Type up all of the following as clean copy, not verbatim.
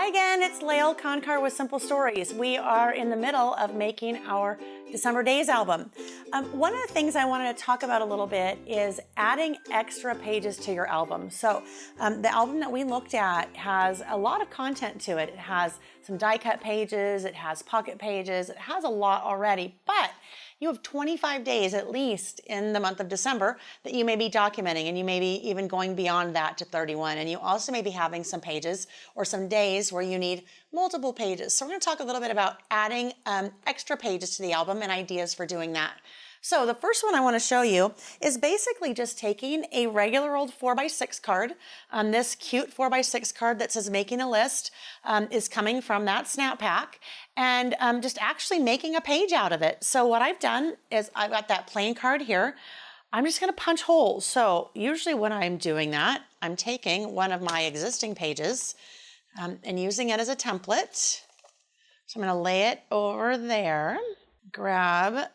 Hi again, it's Layle Koncar with Simple Stories. We are in the middle of making our December Days album. One of the things I wanted to talk about a little bit is adding extra pages to your album. So the album that we looked at has a lot of content to it. It has some die cut pages, it has pocket pages, it has a lot already, but you have 25 days at least in the month of December that you may be documenting, and you may be even going beyond that to 31. And you also may be having some pages or some days where you need multiple pages. So we're going to talk a little bit about adding extra pages to the album and ideas for doing that. So the first one I want to show you is basically just taking a regular old 4x6 card. This cute 4x6 card that says making a list is coming from that snap pack, and just actually making a page out of it. So what I've done is I've got that plain card here. I'm just going to punch holes. So usually when I'm doing that, I'm taking one of my existing pages and using it as a template. So I'm going to lay it over there, grab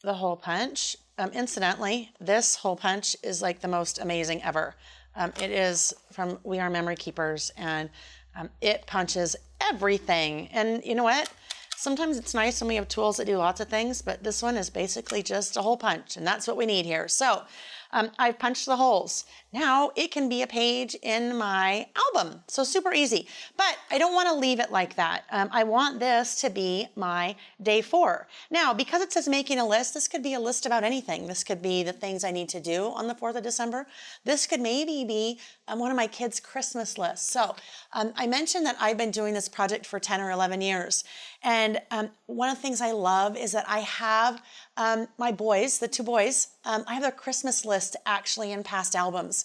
the hole punch. Incidentally, this hole punch is like the most amazing ever. It is from We Are Memory Keepers, and it punches everything. And you know what? Sometimes it's nice when we have tools that do lots of things, but this one is basically just a hole punch, and that's what we need here. So I've punched the holes. Now it can be a page in my album. So super easy, but I don't want to leave it like that. I want this to be my day 4. Now, because it says making a list, this could be a list about anything. This could be the things I need to do on the 4th of December. This could maybe be one of my kids' Christmas lists. So I mentioned that I've been doing this project for 10 or 11 years. And one of the things I love is that I have my boys, the 2 boys, I have their Christmas list actually in past albums.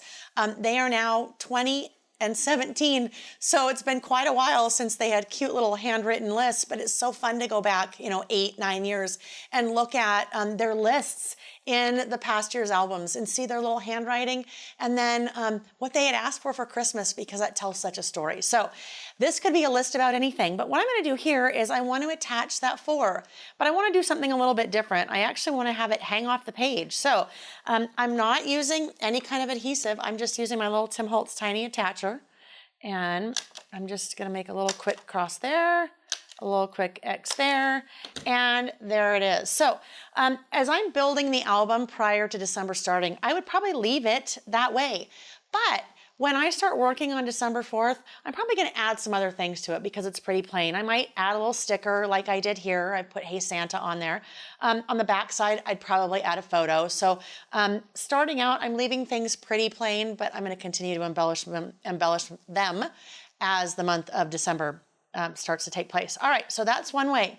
They are now 20 and 17, so it's been quite a while since they had cute little handwritten lists, but it's so fun to go back, 8, 9 years and look at their lists in the past year's albums and see their little handwriting, and then what they had asked for Christmas, because that tells such a story. So this could be a list about anything, but what I'm going to do here is I want to attach that 4, but I want to do something a little bit different. I actually want to have it hang off the page. So I'm not using any kind of adhesive. I'm just using my little Tim Holtz tiny attacher, and I'm just going to make a little quick cross there, a little quick X there, and there it is. So as I'm building the album prior to December starting, I would probably leave it that way. But when I start working on December 4th, I'm probably going to add some other things to it because it's pretty plain. I might add a little sticker like I did here. I put Hey Santa on there. On the back side, I'd probably add a photo. So starting out, I'm leaving things pretty plain, but I'm going to continue to embellish them as the month of December starts to take place. All right, so that's one way.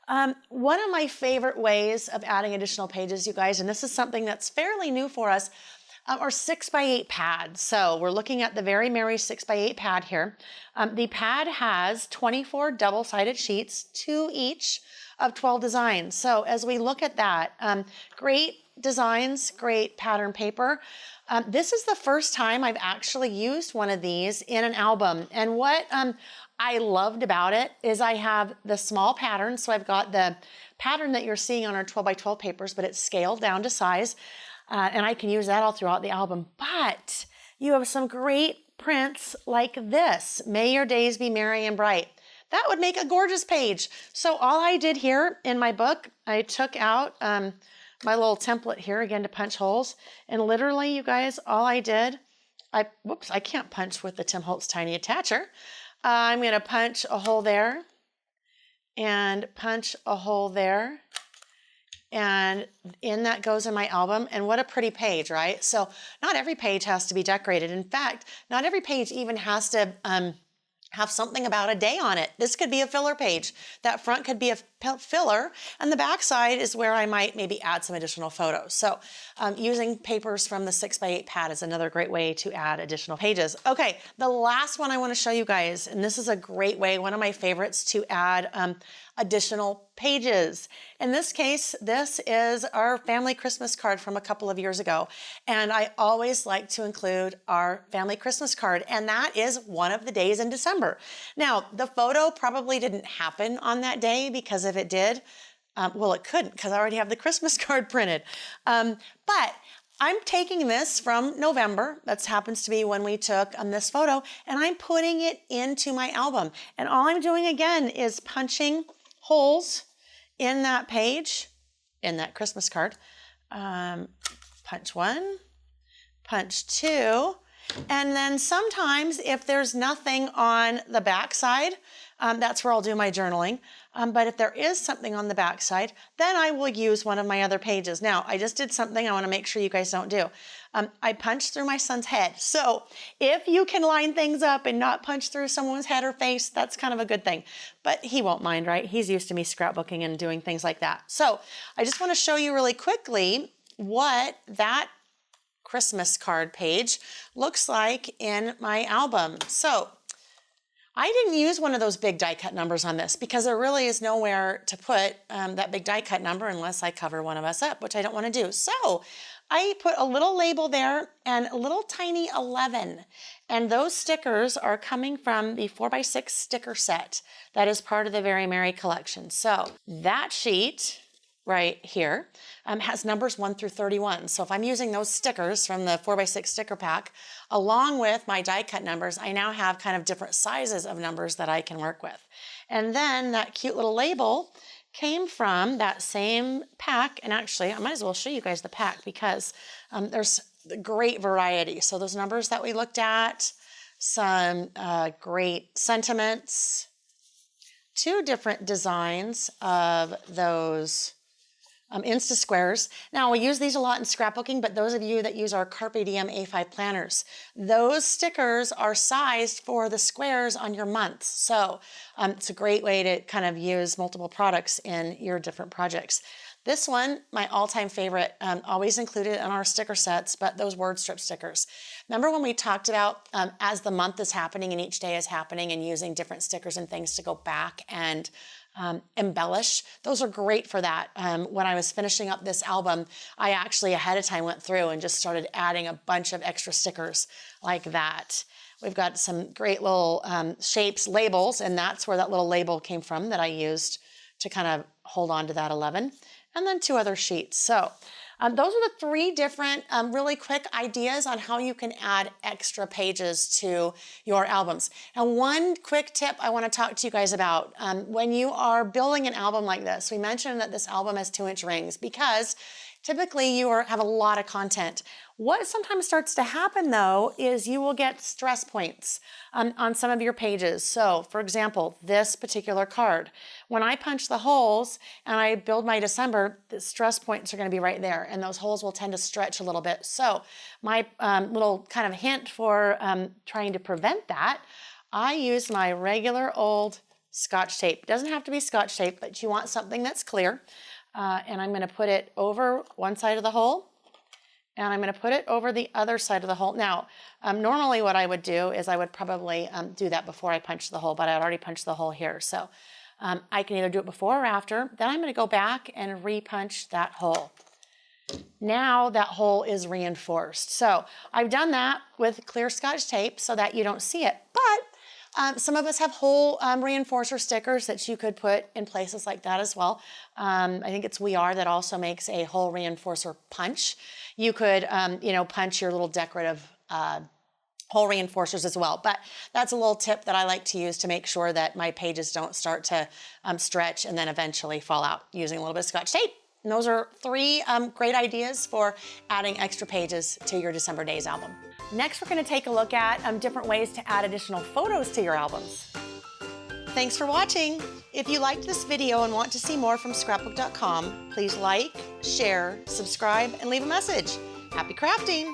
One of my favorite ways of adding additional pages, you guys, and this is something that's fairly new for us, are 6x8 pads. So we're looking at the Very Merry 6x8 pad here. The pad has 24 double-sided sheets, 2 each of 12 designs. So as we look at that, great designs, great pattern paper. This is the first time I've actually used one of these in an album. And what I loved about it is I have the small pattern. So I've got the pattern that you're seeing on our 12x12 papers, but it's scaled down to size. And I can use that all throughout the album. But you have some great prints like this. May your days be merry and bright. That would make a gorgeous page. So all I did here in my book, I took out my little template here again to punch holes. And literally, you guys, all I did, I can't punch with the Tim Holtz tiny attacher. I'm going to punch a hole there and punch a hole there. And in that goes in my album. And what a pretty page, right? So not every page has to be decorated. In fact, not every page even has to have something about a day on it. This could be a filler page. That front could be a filler, and the back side is where I might maybe add some additional photos. So using papers from the 6x8 pad is another great way to add additional pages. Okay, the last one I want to show you guys, and this is a great way, one of my favorites, to add additional pages. In this case, this is our family Christmas card from a couple of years ago. And I always like to include our family Christmas card, and that is one of the days in December. Now, the photo probably didn't happen on that day, because if it did, well, it couldn't, because I already have the Christmas card printed. But I'm taking this from November. That happens to be when we took this photo, and I'm putting it into my album. And all I'm doing again is punching holes in that page, in that Christmas card. Punch one, punch two, and then sometimes if there's nothing on the back side, that's where I'll do my journaling. But if there is something on the back side, then I will use one of my other pages. Now, I just did something I want to make sure you guys don't do. I punched through my son's head. So if you can line things up and not punch through someone's head or face, that's kind of a good thing. But he won't mind, right? He's used to me scrapbooking and doing things like that. So I just want to show you really quickly what that Christmas card page looks like in my album. So I didn't use one of those big die cut numbers on this because there really is nowhere to put that big die cut number unless I cover one of us up, which I don't want to do. So I put a little label there and a little tiny 11. And those stickers are coming from the 4x6 sticker set that is part of the Very Merry collection. So that sheet right here has numbers 1 through 31. So if I'm using those stickers from the 4x6 sticker pack, along with my die cut numbers, I now have kind of different sizes of numbers that I can work with. And then that cute little label came from that same pack. And actually, I might as well show you guys the pack because there's great variety. So those numbers that we looked at, some great sentiments, 2 different designs of those Insta squares. Now we use these a lot in scrapbooking, but those of you that use our Carpe Diem A5 planners, those stickers are sized for the squares on your months. So it's a great way to kind of use multiple products in your different projects. This one, my all-time favorite, always included in our sticker sets, but those word strip stickers. Remember when we talked about as the month is happening and each day is happening and using different stickers and things to go back and embellish? Those are great for that. When I was finishing up this album, I actually ahead of time went through and just started adding a bunch of extra stickers like that. We've got some great little shapes, labels, and that's where that little label came from that I used to kind of hold on to that 11. And then 2 other sheets. So those are the 3 different really quick ideas on how you can add extra pages to your albums. And one quick tip I want to talk to you guys about. When you are building an album like this, we mentioned that this album has 2-inch rings because typically you have a lot of content. What sometimes starts to happen though is you will get stress points on some of your pages. So for example, this particular card, when I punch the holes and I build my December, the stress points are going to be right there and those holes will tend to stretch a little bit. So my little kind of hint for trying to prevent that, I use my regular old Scotch tape. It doesn't have to be Scotch tape, but you want something that's clear. And I'm going to put it over one side of the hole and I'm going to put it over the other side of the hole. Now, normally what I would do is I would probably do that before I punch the hole, but I had already punched the hole here. So I can either do it before or after. Then I'm going to go back and re-punch that hole. Now that hole is reinforced. So I've done that with clear Scotch tape so that you don't see it. But some of us have hole reinforcer stickers that you could put in places like that as well. I think it's We Are that also makes a hole reinforcer punch. You could, punch your little decorative hole reinforcers as well. But that's a little tip that I like to use to make sure that my pages don't start to stretch and then eventually fall out using a little bit of Scotch tape. And those are 3 great ideas for adding extra pages to your December Days album. Next, we're going to take a look at different ways to add additional photos to your albums. Thanks for watching. If you liked this video and want to see more from Scrapbook.com, please like, share, subscribe, and leave a message. Happy crafting!